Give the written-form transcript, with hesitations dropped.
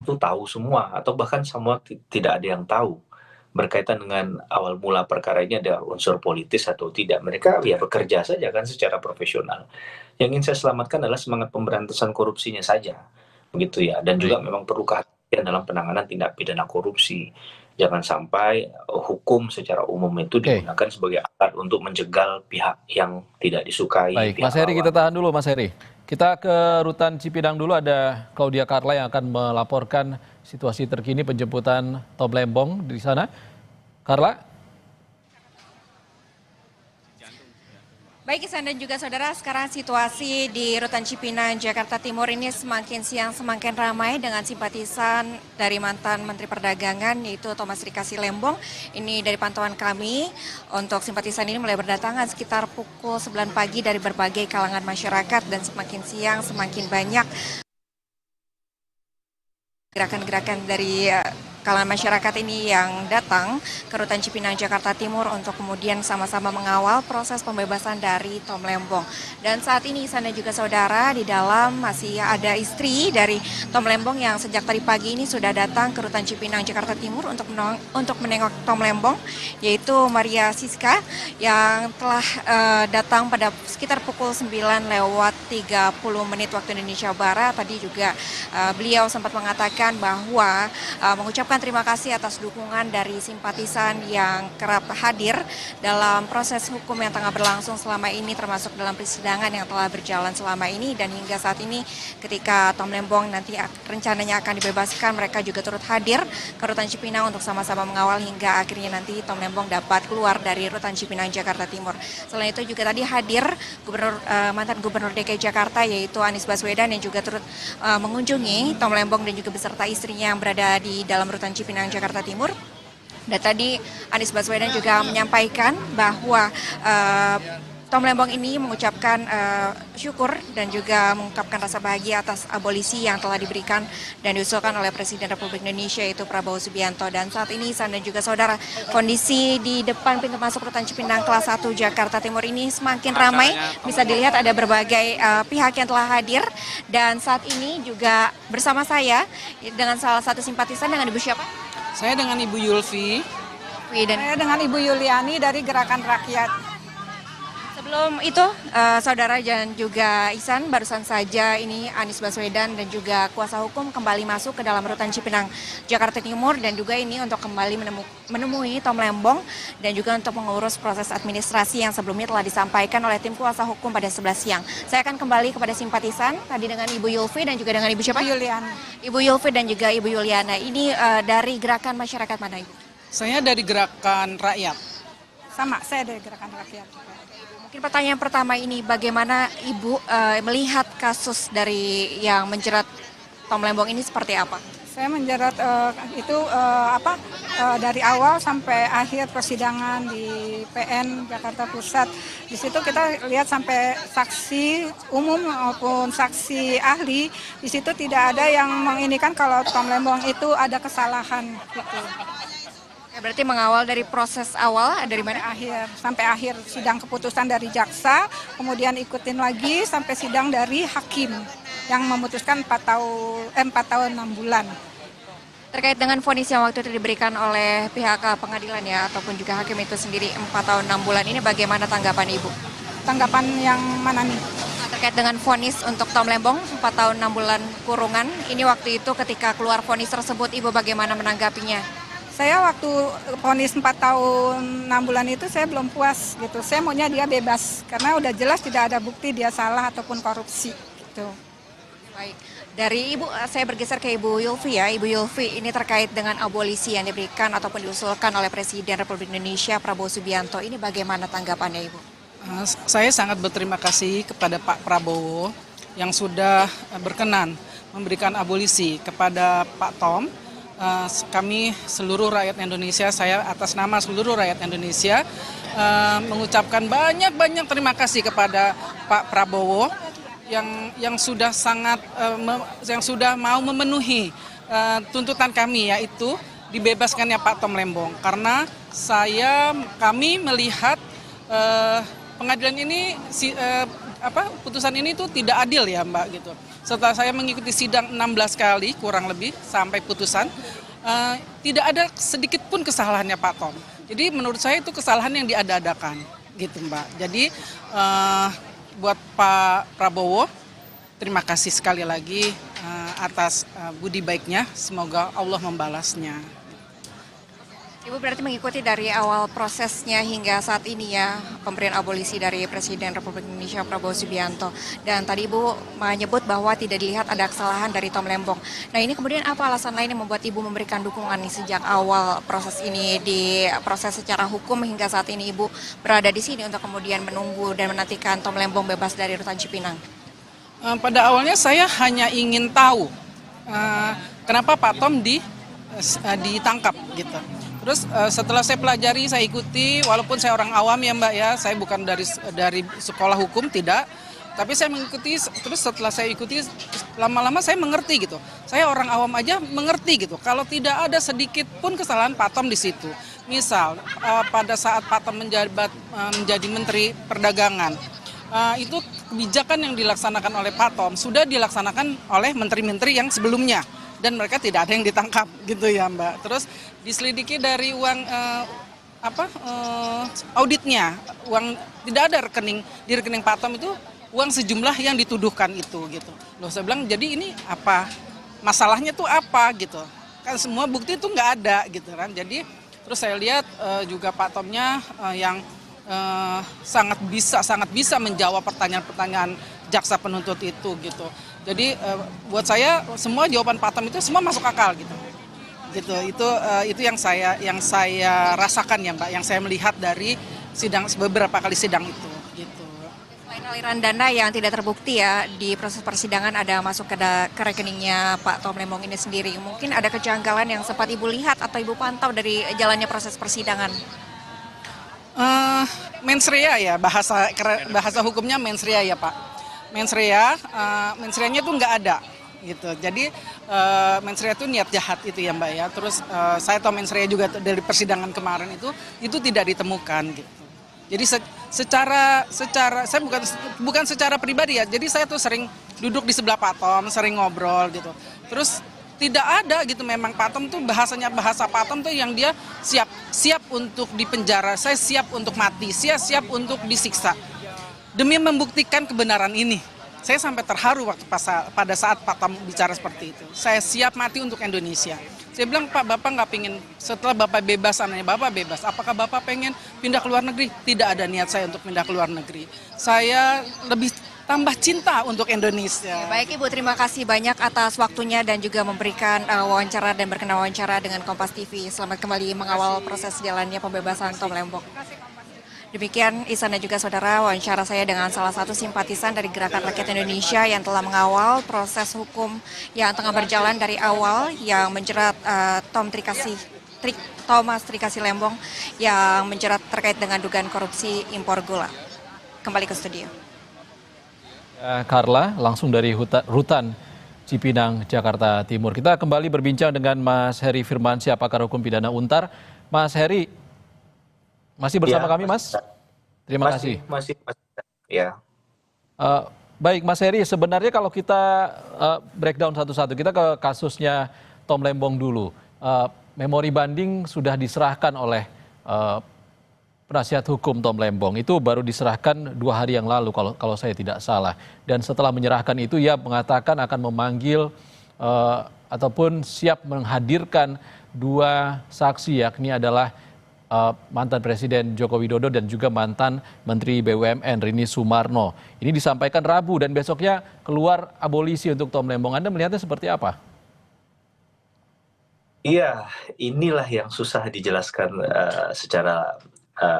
itu tahu semua atau bahkan semua tidak ada yang tahu berkaitan dengan awal mula perkara ini ada unsur politis atau tidak. Mereka ya bekerja saja kan secara profesional. Yang ingin saya selamatkan adalah semangat pemberantasan korupsinya saja, begitu ya. Dan juga Baik. memang perlu kehati-hatian dalam penanganan tindak pidana korupsi. Jangan sampai hukum secara umum itu Oke, digunakan sebagai alat untuk menjegal pihak yang tidak disukai, baik. Mas pihak Heri, kita lawan. tahan dulu, Mas Heri. Kita ke Rutan Cipinang dulu, ada Claudia Carla yang akan melaporkan situasi terkini penjemputan Tom Lembong di sana. Carla? Baik Isan dan juga saudara, sekarang situasi di Rutan Cipinang, Jakarta Timur ini semakin siang semakin ramai dengan simpatisan dari mantan Menteri Perdagangan yaitu Thomas Rikasi Lembong. Ini dari pantauan kami, untuk simpatisan ini mulai berdatangan sekitar pukul 9 pagi dari berbagai kalangan masyarakat dan semakin siang semakin banyak gerakan-gerakan dari kalangan masyarakat ini yang datang ke Rutan Cipinang, Jakarta Timur untuk kemudian sama-sama mengawal proses pembebasan dari Tom Lembong. Dan saat ini Isan dan juga saudara, di dalam masih ada istri dari Tom Lembong yang sejak tadi pagi ini sudah datang ke Rutan Cipinang, Jakarta Timur untuk menengok Tom Lembong, yaitu Maria Siska yang telah datang pada sekitar pukul 9:30 waktu Indonesia Barat. Tadi juga beliau sempat mengatakan bahwa mengucapkan terima kasih atas dukungan dari simpatisan yang kerap hadir dalam proses hukum yang tengah berlangsung selama ini, termasuk dalam persidangan yang telah berjalan selama ini. Dan hingga saat ini ketika Tom Lembong nanti rencananya akan dibebaskan, mereka juga turut hadir ke Rutan Cipinang untuk sama-sama mengawal hingga akhirnya nanti Tom Lembong dapat keluar dari Rutan Cipinang, Jakarta Timur. Selain itu juga tadi hadir mantan Gubernur DKI Jakarta yaitu Anies Baswedan yang juga turut mengunjungi Tom Lembong dan juga beserta istrinya yang berada di dalam Rutan Cipinang, Jakarta Timur. Dan tadi Anies Baswedan juga menyampaikan bahwa Tom Lembong ini mengucapkan syukur dan juga mengungkapkan rasa bahagia atas abolisi yang telah diberikan dan diusulkan oleh Presiden Republik Indonesia yaitu Prabowo Subianto. Dan saat ini Isan dan juga saudara, kondisi di depan pintu masuk Rutan Cipinang kelas 1 Jakarta Timur ini semakin ramai. Bisa dilihat ada berbagai pihak yang telah hadir. Dan saat ini juga bersama saya dengan salah satu simpatisan, dengan Ibu siapa? Saya dengan Ibu Yulfi. Dan Saya dengan Ibu Yuliani dari Gerakan Rakyat. sebelum itu, saudara dan juga Ihsan, barusan saja ini Anies Baswedan dan juga kuasa hukum kembali masuk ke dalam Rutan Cipinang, Jakarta Timur, dan juga ini untuk kembali menemui Tom Lembong dan juga untuk mengurus proses administrasi yang sebelumnya telah disampaikan oleh tim kuasa hukum pada 11 siang. Saya akan kembali kepada simpatisan, tadi dengan Ibu Yulfi dan juga dengan Ibu siapa? Yuliani. Ibu Yulfi dan juga Ibu Yuliana. Ini dari gerakan masyarakat mana, Ibu? Saya dari Gerakan Rakyat. Sama, saya dari Gerakan Rakyat. Mungkin pertanyaan pertama ini, bagaimana Ibu melihat kasus dari yang menjerat Tom Lembong ini seperti apa? Saya menjerat dari awal sampai akhir persidangan di PN Jakarta Pusat. Di situ kita lihat sampai saksi umum maupun saksi ahli, di situ tidak ada yang menginikan kalau Tom Lembong itu ada kesalahan gitu. Berarti mengawal dari proses awal dari mana? Sampai akhir sidang keputusan dari jaksa, kemudian ikutin lagi sampai sidang dari hakim yang memutuskan 4 tahun 6 bulan. Terkait dengan vonis yang waktu itu diberikan oleh pihak pengadilan ya ataupun juga hakim itu sendiri 4 tahun 6 bulan ini, bagaimana tanggapan Ibu? Tanggapan yang mana nih? Terkait dengan vonis untuk Tom Lembong 4 tahun 6 bulan kurungan, ini waktu itu ketika keluar vonis tersebut Ibu bagaimana menanggapinya? Saya waktu vonis 4 tahun 6 bulan itu saya belum puas gitu. Saya maunya dia bebas karena udah jelas tidak ada bukti dia salah ataupun korupsi gitu. Baik, dari Ibu saya bergeser ke Ibu Yulfi ya. Ibu Yulfi, ini terkait dengan abolisi yang diberikan ataupun diusulkan oleh Presiden Republik Indonesia Prabowo Subianto. Ini bagaimana tanggapannya Ibu? Saya sangat berterima kasih kepada Pak Prabowo yang sudah berkenan memberikan abolisi kepada Pak Tom. Kami seluruh rakyat Indonesia, saya atas nama seluruh rakyat Indonesia mengucapkan banyak terima kasih kepada Pak Prabowo yang sudah yang sudah mau memenuhi tuntutan kami, yaitu dibebaskannya Pak Tom Lembong. Karena kami melihat pengadilan ini putusan ini tuh tidak adil ya Mbak gitu. setelah saya mengikuti sidang 16 kali kurang lebih sampai putusan, tidak ada sedikit pun kesalahannya Pak Tom. Jadi menurut saya itu kesalahan yang diada-adakan gitu Mbak. Jadi buat Pak Prabowo, terima kasih sekali lagi atas budi baiknya, semoga Allah membalasnya. Ibu berarti mengikuti dari awal prosesnya hingga saat ini ya, pemberian abolisi dari Presiden Republik Indonesia Prabowo Subianto. Dan tadi Ibu menyebut bahwa tidak dilihat ada kesalahan dari Tom Lembong. Nah ini kemudian apa alasan lain yang membuat Ibu memberikan dukungan nih sejak awal proses ini, di proses secara hukum hingga saat ini Ibu berada di sini untuk kemudian menunggu dan menantikan Tom Lembong bebas dari rutan Cipinang? Pada awalnya saya hanya ingin tahu kenapa Pak Tom ditangkap gitu. Terus setelah saya pelajari, saya ikuti, walaupun saya orang awam ya Mbak ya, saya bukan dari sekolah hukum, tidak. Tapi saya mengikuti, terus setelah saya ikuti, lama-lama saya mengerti gitu. Saya orang awam aja mengerti gitu, kalau tidak ada sedikit pun kesalahan Pak Tom di situ. Misal, pada saat Pak Tom menjadi Menteri Perdagangan, itu kebijakan yang dilaksanakan oleh Pak Tom sudah dilaksanakan oleh menteri-menteri yang sebelumnya. Dan mereka tidak ada yang ditangkap gitu ya Mbak. Terus diselidiki dari uang auditnya, uang tidak ada di rekening Pak Tom itu uang sejumlah yang dituduhkan itu gitu. Loh saya bilang jadi ini apa masalahnya tuh apa gitu? Kan semua bukti itu nggak ada gitu kan. Jadi terus saya lihat juga Pak Tomnya yang sangat bisa menjawab pertanyaan-pertanyaan jaksa penuntut itu gitu. Jadi buat saya semua jawaban Pak Tom itu semua masuk akal gitu. Itu yang saya rasakan ya Mbak, yang saya melihat dari beberapa kali sidang itu gitu. Selain aliran dana yang tidak terbukti ya di proses persidangan ada masuk ke rekeningnya Pak Tom Lembong ini sendiri. Mungkin ada kejanggalan yang sempat Ibu lihat atau Ibu pantau dari jalannya proses persidangan? Mens rea ya, bahasa hukumnya mens rea ya Pak. Mens rea-nya itu nggak ada gitu. Jadi mens rea itu niat jahat itu ya Mbak ya. Terus saya tahu mens rea juga dari persidangan kemarin itu tidak ditemukan gitu. Jadi secara saya bukan secara pribadi ya. Jadi saya tuh sering duduk di sebelah Pak Tom, sering ngobrol gitu. Terus tidak ada gitu, memang Pak Tom tuh bahasa Pak Tom tuh yang dia siap untuk dipenjara, saya siap untuk mati, saya siap untuk disiksa. Demi membuktikan kebenaran ini, saya sampai terharu pada saat Pak Tom bicara seperti itu. Saya siap mati untuk Indonesia. Saya bilang, Pak, Bapak nggak pengen, setelah Bapak bebas, anaknya Bapak bebas, apakah Bapak pengen pindah ke luar negeri? Tidak ada niat saya untuk pindah ke luar negeri. Saya lebih tambah cinta untuk Indonesia. Baik Ibu, terima kasih banyak atas waktunya dan juga memberikan wawancara dan berkenan wawancara dengan Kompas TV. Selamat kembali mengawal proses jalannya pembebasan Tom Lembong. Demikian Ihsan dan juga saudara, wawancara saya dengan salah satu simpatisan dari Gerakan Rakyat Indonesia yang telah mengawal proses hukum yang tengah berjalan dari awal yang menjerat Thomas Trikasi Lembong yang menjerat terkait dengan dugaan korupsi impor gula. Kembali ke studio. Carla, langsung dari rutan Cipinang, Jakarta Timur. Kita kembali berbincang dengan Mas Heri Firmansyah, pakar hukum pidana Untar. Mas Heri, masih bersama kami, Mas? Terima kasih. Masih. Ya. Baik, Mas Heri, sebenarnya kalau kita breakdown satu-satu, kita ke kasusnya Tom Lembong dulu. Memori banding sudah diserahkan oleh penasihat hukum Tom Lembong. Itu baru diserahkan 2 hari yang lalu kalau saya tidak salah. Dan setelah menyerahkan itu, ia mengatakan akan memanggil ataupun siap menghadirkan 2 saksi, yakni adalah mantan Presiden Joko Widodo dan juga mantan Menteri BUMN Rini Sumarno. Ini disampaikan Rabu dan besoknya keluar abolisi untuk Tom Lembong. Anda melihatnya seperti apa? Iya, inilah yang susah dijelaskan secara